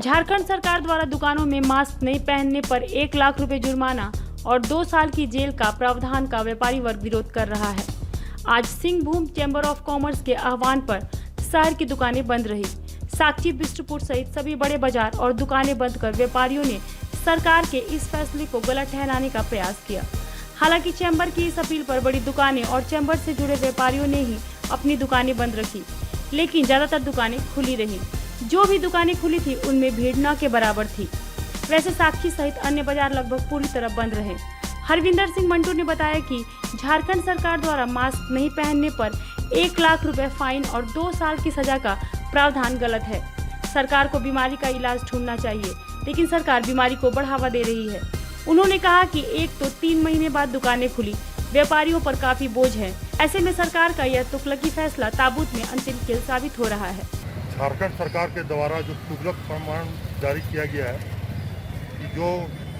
झारखंड सरकार द्वारा दुकानों में मास्क नहीं पहनने पर 1 लाख रुपए जुर्माना और 2 साल की जेल का प्रावधान का व्यापारी वर्ग विरोध कर रहा है। आज सिंहभूम चैम्बर ऑफ कॉमर्स के आह्वान पर शहर की दुकानें बंद रही। साक्षी बिस्टुपुर सहित सभी बड़े बाजार और दुकानें बंद कर व्यापारियों ने सरकार के इस फैसले को गलत ठहराने का प्रयास किया। हालांकि चैम्बर की इस अपील पर बड़ी दुकानें और चैम्बर से जुड़े व्यापारियों ने ही अपनी दुकानें बंद रखी, लेकिन ज्यादातर दुकानें खुली रही। जो भी दुकानें खुली थी उनमें भीड़ न के बराबर थी। वैसे साक्षी सहित अन्य बाजार लगभग पूरी तरह बंद रहे। हरविंदर सिंह मंटू ने बताया कि झारखंड सरकार द्वारा मास्क नहीं पहनने पर 1 लाख रुपए फाइन और 2 साल की सजा का प्रावधान गलत है। सरकार को बीमारी का इलाज ढूंढना चाहिए, लेकिन सरकार बीमारी को बढ़ावा दे रही है। उन्होंने कहा कि एक तो 3 महीने बाद दुकानें खुली, व्यापारियों पर काफी बोझ है। ऐसे में सरकार का यह तुगलकी फैसला ताबूत में अंतिम कील साबित हो रहा है। झारखंड सरकार के द्वारा जो तुगलक फरमान जारी किया गया है कि जो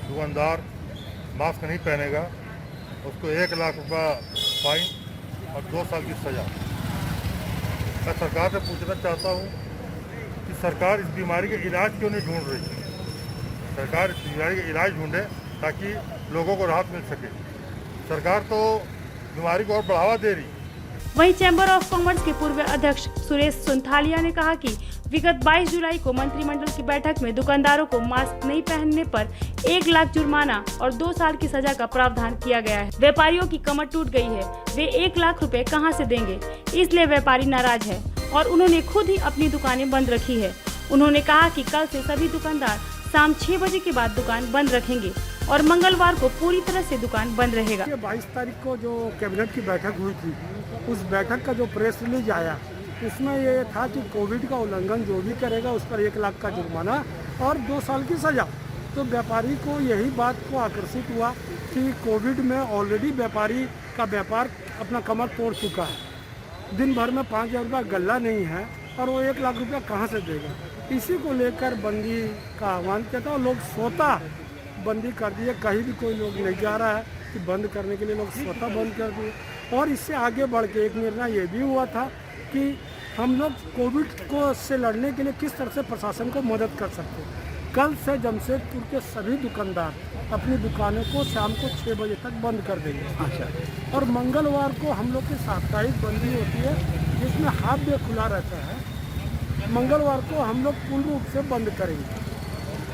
दुकानदार मास्क नहीं पहनेगा उसको 1 लाख रुपया फाइन और 2 साल की सजा। मैं सरकार से पूछना चाहता हूँ कि सरकार इस बीमारी के इलाज क्यों नहीं ढूंढ रही। सरकार इस बीमारी का इलाज ढूंढे ताकि लोगों को राहत मिल सके। सरकार तो बीमारी को और बढ़ावा दे रही। वहीं चैम्बर ऑफ कॉमर्स के पूर्व अध्यक्ष सुरेश सुनथालिया ने कहा कि विगत 22 जुलाई को मंत्रिमंडल की बैठक में दुकानदारों को मास्क नहीं पहनने पर 1 लाख जुर्माना और 2 साल की सजा का प्रावधान किया गया है। व्यापारियों की कमर टूट गई है, वे 1 लाख रुपए कहां से देंगे, इसलिए व्यापारी नाराज है और उन्होंने खुद ही अपनी दुकानें बंद रखी है। उन्होंने कहा कि कल से सभी दुकानदार शाम 6 बजे के बाद दुकान बंद रखेंगे और मंगलवार को पूरी तरह से दुकान बंद रहेगा। 22 तारीख को जो कैबिनेट की बैठक हुई थी, उस बैठक का जो प्रेस रिलीज आया उसमें ये था कि कोविड का उल्लंघन जो भी करेगा उस पर 1 लाख का जुर्माना और 2 साल की सजा। तो व्यापारी को यही बात को आकर्षित हुआ कि कोविड में ऑलरेडी व्यापारी का व्यापार अपना कमर तोड़ चुका है। दिन भर में 5,000 रुपया गल्ला नहीं है और वो 1 लाख रुपया कहाँ से देगा। इसी को लेकर बंदी का आह्वान किया था और लोग स्वतः बंदी कर दिए। कहीं भी कोई लोग नहीं जा रहा है कि बंद करने के लिए, लोग स्वतः बंद कर दिए। और इससे आगे बढ़ के एक निर्णय ये भी हुआ था कि हम लोग कोविड को से लड़ने के लिए किस तरह से प्रशासन को मदद कर सकते हैं। कल से जमशेदपुर के सभी दुकानदार अपनी दुकानों को शाम को 6 बजे तक बंद कर देंगे। अच्छा। और मंगलवार को हम लोग की साप्ताहिक बंदी होती है जिसमें हाफ डे खुला रहता है। मंगलवार को हम लोग पूर्ण रूप से बंद करेंगे।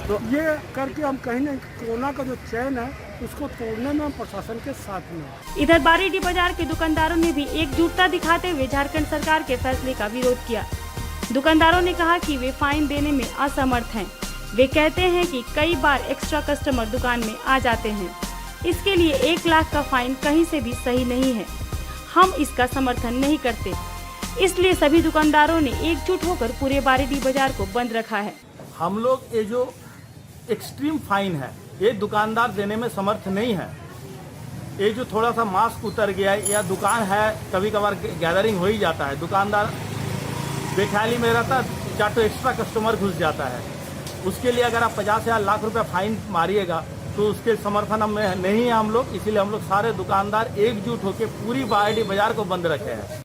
तो ये करके हम कहीं ना कोरोना का जो चैन है उसको तोड़ने में प्रशासन के साथ में। इधर बारीडी बाजार के दुकानदारों ने भी एकजुटता दिखाते हुए झारखंड सरकार के फैसले का विरोध किया। दुकानदारों ने कहा कि वे फाइन देने में असमर्थ हैं। वे कहते हैं कि कई बार एक्स्ट्रा कस्टमर दुकान में आ जाते हैं, इसके लिए 1 लाख का फाइन कहीं से भी सही नहीं है। हम इसका समर्थन नहीं करते, इसलिए सभी दुकानदारों ने एकजुट होकर पूरे बारीडी बाजार को बंद रखा है। हम लोग ये जो एक्सट्रीम फाइन है ये दुकानदार देने में समर्थ नहीं है। ये जो थोड़ा सा मास्क उतर गया या दुकान है, कभी कभार गैदरिंग हो ही जाता है, दुकानदार बेख्याली में रहता, 4 तो एक्स्ट्रा कस्टमर घुस जाता है। उसके लिए अगर आप 50 या लाख रुपया फाइन मारिएगा तो उसके समर्थन में नहीं है हम लोग। इसीलिए हम लोग सारे दुकानदार एकजुट होकर पूरी बारीडी बाजार को बंद रखे हैं।